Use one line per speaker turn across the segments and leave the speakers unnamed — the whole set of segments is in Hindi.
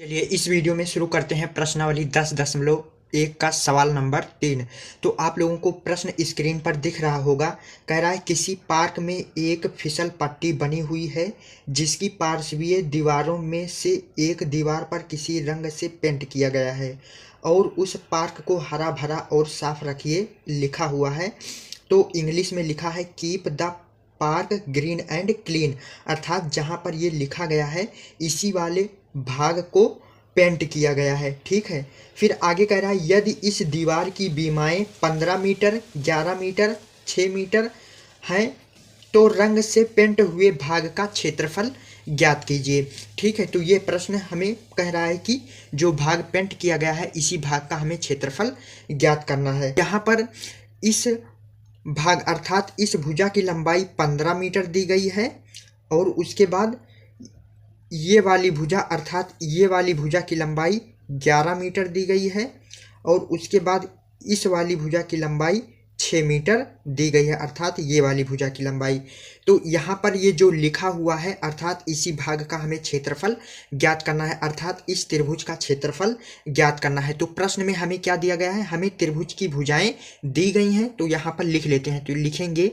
चलिए इस वीडियो में शुरू करते हैं प्रश्नावली 10.1 का सवाल नंबर 3। तो आप लोगों को प्रश्न स्क्रीन पर दिख रहा होगा। कह रहा है किसी पार्क में एक फिसल पट्टी बनी हुई है जिसकी पार्श्वीय दीवारों में से एक दीवार पर किसी रंग से पेंट किया गया है और उस पार्क को हरा भरा और साफ रखिए लिखा हुआ है। तो इंग्लिश में लिखा है keep the park green and clean, अर्थात जहाँ पर ये लिखा गया है इसी वाले भाग को पेंट किया गया है। ठीक है, फिर आगे कह रहा है यदि इस दीवार की बीमाएं 15 मीटर, 11 मीटर, 6 मीटर हैं तो रंग से पेंट हुए भाग का क्षेत्रफल ज्ञात कीजिए। ठीक है, तो ये प्रश्न हमें कह रहा है कि जो भाग पेंट किया गया है इसी भाग का हमें क्षेत्रफल ज्ञात करना है। यहाँ पर इस भाग अर्थात इस भुजा की लंबाई 15 मीटर दी गई है और उसके बाद ये वाली भुजा अर्थात ये वाली भुजा की लंबाई 11 मीटर दी गई है और उसके बाद इस वाली भुजा की लंबाई 6 मीटर दी गई है अर्थात ये वाली भुजा की लंबाई। तो यहाँ पर ये जो लिखा हुआ है अर्थात इसी भाग का हमें क्षेत्रफल ज्ञात करना है, अर्थात इस त्रिभुज का क्षेत्रफल ज्ञात करना है। तो प्रश्न में हमें क्या दिया गया है, हमें त्रिभुज की भुजाएं दी गई हैं। तो यहाँ पर लिख लेते हैं, तो लिखेंगे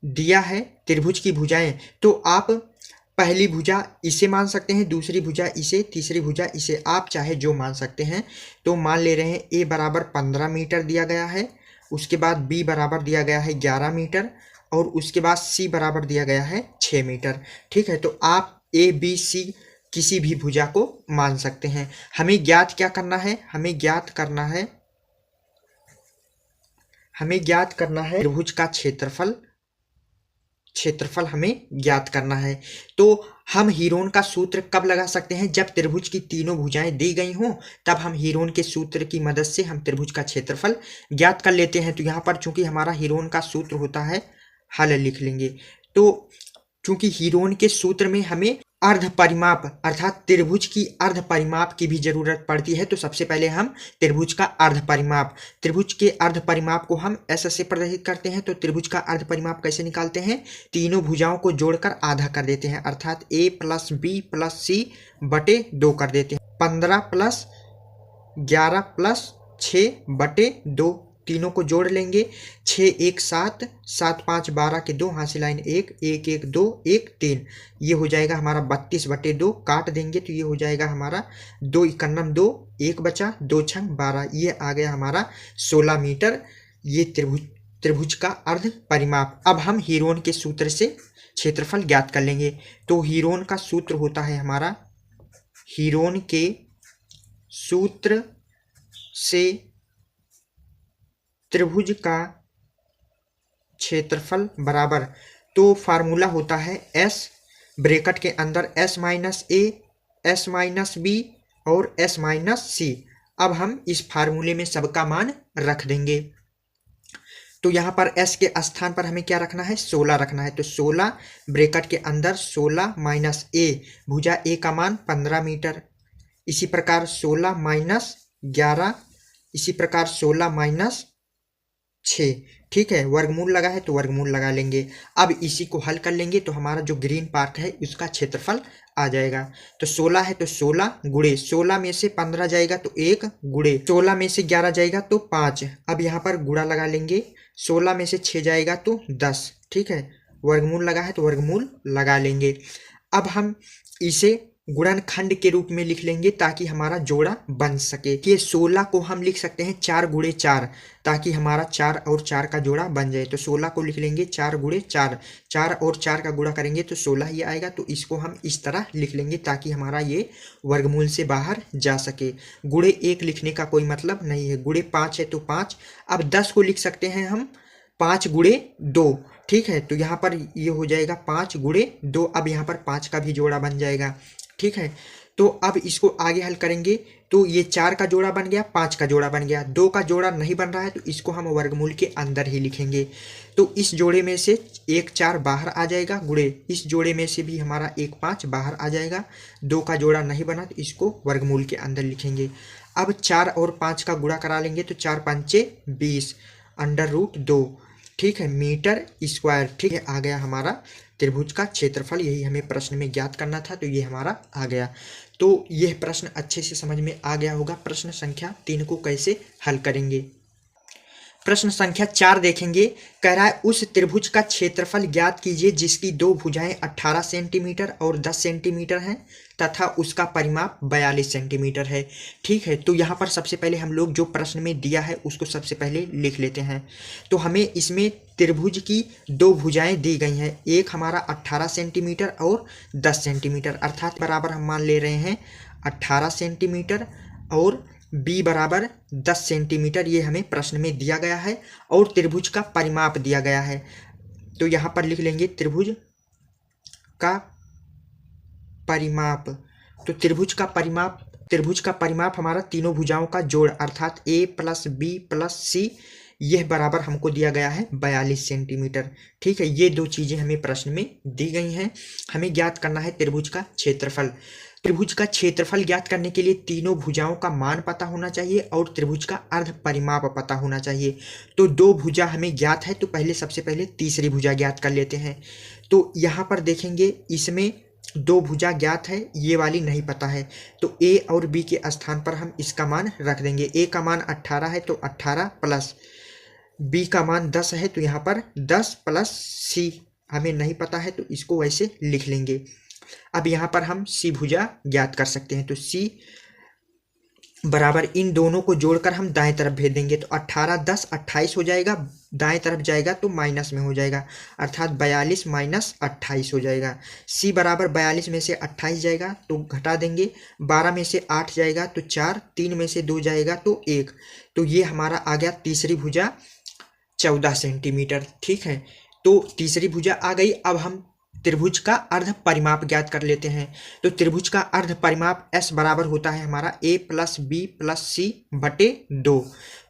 दिया है त्रिभुज की भुजाएं। तो आप पहली भुजा इसे मान सकते हैं, दूसरी भुजा इसे, तीसरी भुजा इसे, आप चाहे जो मान सकते हैं। तो मान ले रहे हैं ए बराबर 15 मीटर दिया गया है, उसके बाद बी बराबर दिया गया है 11 मीटर और उसके बाद सी बराबर दिया गया है 6 मीटर। ठीक है, तो आप ए बी सी किसी भी भुजा को मान सकते हैं। हमें ज्ञात क्या करना है, हमें ज्ञात करना है त्रिभुज का क्षेत्रफल हमें ज्ञात करना है। तो हम हीरोन का सूत्र कब लगा सकते हैं, जब त्रिभुज की तीनों भुजाएं दी गई हों, तब हम हीरोन के सूत्र की मदद से हम त्रिभुज का क्षेत्रफल ज्ञात कर लेते हैं। तो यहाँ पर चूंकि हमारा हीरोन का सूत्र होता है, हल लिख लेंगे। तो चूंकि हीरोन के सूत्र में हमें अर्ध परिमाप अर्थात त्रिभुज की अर्ध परिमाप की भी जरूरत पड़ती है, तो सबसे पहले हम त्रिभुज के अर्ध परिमाप को हम ऐसे प्रदर्शित करते हैं। तो त्रिभुज का अर्ध परिमाप कैसे निकालते हैं, तीनों भुजाओं को जोड़कर आधा कर देते हैं अर्थात a प्लस बी प्लस सी बटे 2 कर देते हैं। 15 प्लस 11 प्लस 6 बटे 2, तीनों को जोड़ लेंगे। 6 1 7, 7 5 12 के 2, हाथ से लाइन 1 1 1 2 1 3, ये हो जाएगा हमारा 32 बटे 2, काट देंगे तो ये हो जाएगा हमारा 2 इक्यानम 2, 1 बचा, 2 छंग 12, ये आ गया हमारा 16 मीटर, ये त्रिभुज का अर्ध परिमाप। अब हम हीरोन के सूत्र से क्षेत्रफल ज्ञात कर लेंगे। तो हीरोन का सूत्र होता है हमारा, हीरोन के सूत्र से त्रिभुज का क्षेत्रफल बराबर, तो फार्मूला होता है s ब्रैकेट के अंदर s माइनस ए, s माइनस बी और s माइनस सी। अब हम इस फार्मूले में सबका मान रख देंगे। तो यहाँ पर s के स्थान पर हमें क्या रखना है, 16 रखना है। तो 16 ब्रैकेट के अंदर 16 माइनस ए, भुजा ए का मान 15 मीटर, इसी प्रकार 16 माइनस 11, इसी प्रकार 16 माइनस 6। ठीक है, वर्गमूल लगा है तो वर्गमूल लगा लेंगे। अब इसी को हल कर लेंगे तो हमारा जो ग्रीन पार्ट है उसका क्षेत्रफल आ जाएगा। तो 16 है तो 16 गुणे 16 में से 15 जाएगा तो 1 गुणे 16 में से 11 जाएगा तो 5। अब यहाँ पर गुणा लगा लेंगे, 16 में से 6 जाएगा तो 10। ठीक है, वर्गमूल लगा है तो वर्गमूल लगा लेंगे। अब हम इसे गुणनखंड के रूप में लिख लेंगे ताकि हमारा जोड़ा बन सके। कि 16 को हम लिख सकते हैं 4 गुणे 4 ताकि हमारा 4 और 4 का जोड़ा बन जाए। तो 16 को लिख लेंगे 4 गुणे 4, 4 और 4 का गुणा करेंगे तो 16 ही आएगा। तो इसको हम इस तरह लिख लेंगे ताकि हमारा ये वर्गमूल से बाहर जा सके। गुणे 1 लिखने का कोई मतलब नहीं है, गुणे 5 है तो 5। अब 10 को लिख सकते हैं हम 5 गुणे 2। ठीक है, तो यहाँ पर ये हो जाएगा 5 गुणे 2। अब यहाँ पर 5 का भी जोड़ा बन जाएगा। ठीक है, तो अब इसको आगे हल करेंगे तो ये 4 का जोड़ा बन गया, 5 का जोड़ा बन गया, 2 का जोड़ा नहीं बन रहा है तो इसको हम वर्गमूल के अंदर ही लिखेंगे। तो इस जोड़े में से 1 4 बाहर आ जाएगा, गुणे इस जोड़े में से भी हमारा 1 5 बाहर आ जाएगा। 2 का जोड़ा नहीं बना तो इसको वर्गमूल के अंदर लिखेंगे। अब 4 और 5 का गुणा करा लेंगे तो 4 5 20 अंडर रूट 2। ठीक है, मीटर स्क्वायर। ठीक है, आ गया हमारा त्रिभुज का क्षेत्रफल। यही हमें प्रश्न में ज्ञात करना था, तो ये हमारा आ गया। तो यह प्रश्न अच्छे से समझ में आ गया होगा। प्रश्न संख्या 3 को कैसे हल करेंगे। प्रश्न संख्या 4 देखेंगे। कह रहा है उस त्रिभुज का क्षेत्रफल ज्ञात कीजिए जिसकी दो भुजाएं 18 सेंटीमीटर और 10 सेंटीमीटर हैं तथा उसका परिमाप 42 सेंटीमीटर है। ठीक है, तो यहाँ पर सबसे पहले हम लोग जो प्रश्न में दिया है उसको सबसे पहले लिख लेते हैं। तो हमें इसमें त्रिभुज की दो भुजाएं दी गई हैं, एक हमारा 18 सेंटीमीटर और 10 सेंटीमीटर, अर्थात बराबर हम मान ले रहे हैं 18 सेंटीमीटर और b बराबर 10 सेंटीमीटर। ये हमें प्रश्न में दिया गया है और त्रिभुज का परिमाप दिया गया है। तो यहाँ पर लिख लेंगे त्रिभुज का परिमाप। तो त्रिभुज का परिमाप हमारा तीनों भुजाओं का जोड़ अर्थात a + b + c, यह बराबर हमको दिया गया है 42 सेंटीमीटर। ठीक है, ये दो चीजें हमें प्रश्न में दी गई हैं। हमें ज्ञात करना है त्रिभुज का क्षेत्रफल। त्रिभुज का क्षेत्रफल ज्ञात करने के लिए तीनों भुजाओं का मान पता होना चाहिए और त्रिभुज का अर्ध परिमाप पता होना चाहिए। तो दो भुजा हमें ज्ञात है, तो सबसे पहले तीसरी भुजा ज्ञात कर लेते हैं। तो यहाँ पर देखेंगे इसमें दो भुजा ज्ञात है, ये वाली नहीं पता है, तो a और b के स्थान पर हम इसका मान रख देंगे। a का मान 18 है तो 18 प्लस b का मान 10 है, तो यहाँ पर 10 प्लस c हमें नहीं पता है, तो इसको वैसे लिख लेंगे। अब यहाँ पर हम c भुजा ज्ञात कर सकते हैं, तो c बराबर इन दोनों को जोड़कर हम दाएं तरफ भेज देंगे, तो 18 10 28 हो जाएगा, दाएं तरफ जाएगा तो माइनस में हो जाएगा, अर्थात 42 माइनस 28 हो जाएगा। c बराबर 42 में से 28 जाएगा तो घटा देंगे, 12 में से 8 जाएगा तो 4, 3 में से 2 जाएगा तो 1, तो ये हमारा आ गया तीसरी भुजा 14 सेंटीमीटर। ठीक है, तो तीसरी भुजा आ गई। अब हम त्रिभुज का अर्ध परिमाप ज्ञात कर लेते हैं। तो त्रिभुज का अर्ध परिमाप s बराबर होता है हमारा a + b + c बटे 2।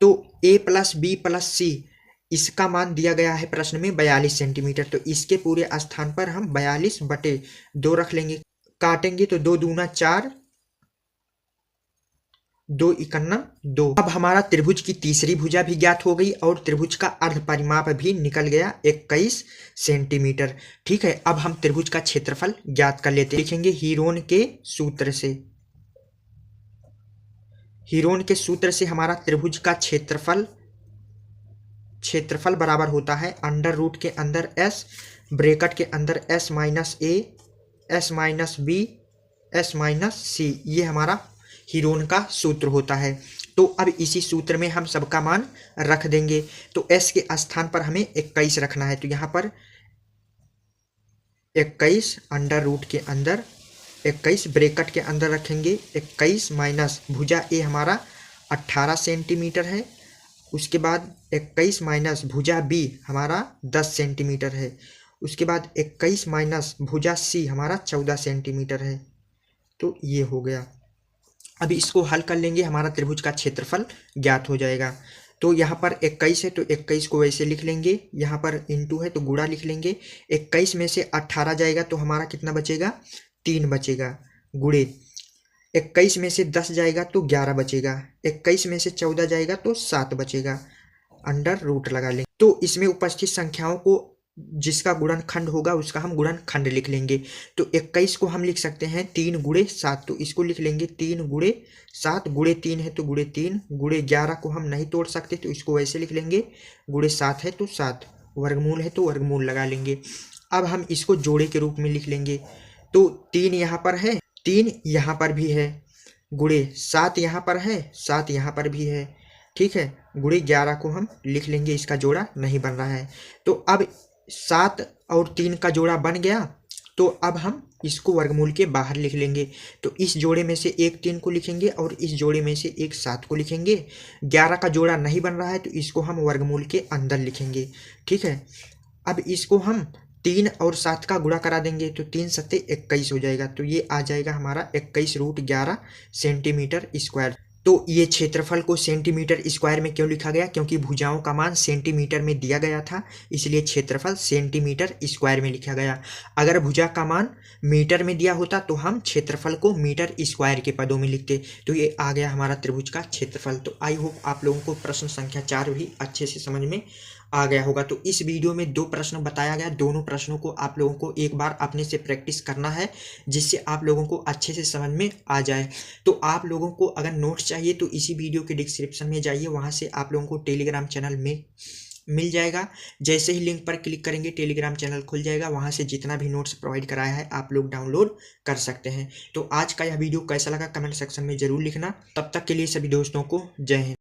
तो a + b + c इसका मान दिया गया है प्रश्न में 42 सेंटीमीटर, तो इसके पूरे स्थान पर हम 42 बटे 2 रख लेंगे। काटेंगे तो 2 दूना 4, 2 इकन्ना 2। अब हमारा त्रिभुज की तीसरी भुजा भी ज्ञात हो गई और त्रिभुज का अर्ध परिमाप भी निकल गया 21 सेंटीमीटर। ठीक है, अब हम त्रिभुज का क्षेत्रफल ज्ञात कर लेते हैं। लिखेंगे हीरोन के सूत्र से हमारा त्रिभुज का क्षेत्रफल बराबर होता है अंडर रूट के अंदर s, ब्रैकेट के अंदर s - a, s - b, s - c, ये हमारा हीरोन का सूत्र होता है। तो अब इसी सूत्र में हम सबका मान रख देंगे। तो s के स्थान पर हमें 21 रखना है, तो यहाँ पर 21 अंडर रूट के अंदर 21 ब्रैकेट के अंदर रखेंगे। 21 माइनस भुजा a हमारा 18 सेंटीमीटर है, उसके बाद 21 माइनस भुजा b हमारा 10 सेंटीमीटर है, उसके बाद 21 माइनस भुजा c हमारा 14 सेंटीमीटर है। तो ये हो गया। अभी इसको हल कर लेंगे, हमारा त्रिभुज का क्षेत्रफल ज्ञात हो जाएगा। तो यहाँ पर 21 है तो 21 को वैसे लिख लेंगे, यहाँ पर इंटू है तो गुणा लिख लेंगे। 21 में से 18 जाएगा तो हमारा कितना बचेगा, 3 बचेगा, गुणे 21 में से 10 जाएगा तो 11 बचेगा, 21 में से 14 जाएगा तो 7 बचेगा, अंडर रूट लगा लेंगे। तो इसमें उपस्थित संख्याओं को जिसका गुणनखंड होगा उसका हम गुणनखंड लिख लेंगे। तो 21 को हम लिख सकते हैं 3 गुणे 7, तो इसको लिख लेंगे 3 गुणे 7, गुणे 3 है तो गुणे 3, गुणे 11 को हम नहीं तोड़ सकते तो इसको वैसे लिख लेंगे, गुणे 7 है तो 7, वर्गमूल है तो वर्गमूल लगा लेंगे। अब हम इसको जोड़े के रूप में लिख लेंगे। तो 3 यहाँ पर है, 3 यहाँ पर भी है, गुणे 7 यहाँ पर है, 7 यहाँ पर भी है। ठीक है, गुणे 11 को हम लिख लेंगे, इसका जोड़ा नहीं बन रहा है। तो अब 7 और 3 का जोड़ा बन गया, तो अब हम इसको वर्गमूल के बाहर लिख लेंगे। तो इस जोड़े में से एक 3 को लिखेंगे और इस जोड़े में से एक 7 को लिखेंगे। 11 का जोड़ा नहीं बन रहा है तो इसको हम वर्गमूल के अंदर लिखेंगे। ठीक है, अब इसको हम 3 और 7 का गुणा करा देंगे तो 3 सत्ते 21 हो जाएगा, तो ये आ जाएगा हमारा 21√11 सेंटीमीटर स्क्वायर। तो ये क्षेत्रफल को सेंटीमीटर स्क्वायर में क्यों लिखा गया, क्योंकि भुजाओं का मान सेंटीमीटर में दिया गया था, इसलिए क्षेत्रफल सेंटीमीटर स्क्वायर में लिखा गया। अगर भुजा का मान मीटर में दिया होता तो हम क्षेत्रफल को मीटर स्क्वायर के पदों में लिखते। तो ये आ गया हमारा त्रिभुज का क्षेत्रफल। तो आई होप आप लोगों को प्रश्न संख्या 4 भी अच्छे से समझ में आ गया होगा। तो इस वीडियो में 2 प्रश्न बताया गया, दोनों प्रश्नों को आप लोगों को एक बार अपने से प्रैक्टिस करना है, जिससे आप लोगों को अच्छे से समझ में आ जाए। तो आप लोगों को अगर नोट्स चाहिए तो इसी वीडियो के डिस्क्रिप्शन में जाइए, वहाँ से आप लोगों को टेलीग्राम चैनल में मिल जाएगा। जैसे ही लिंक पर क्लिक करेंगे टेलीग्राम चैनल खुल जाएगा, वहाँ से जितना भी नोट्स प्रोवाइड कराया है आप लोग डाउनलोड कर सकते हैं। तो आज का यह वीडियो कैसा लगा कमेंट सेक्शन में ज़रूर लिखना। तब तक के लिए सभी दोस्तों को जय हिंद।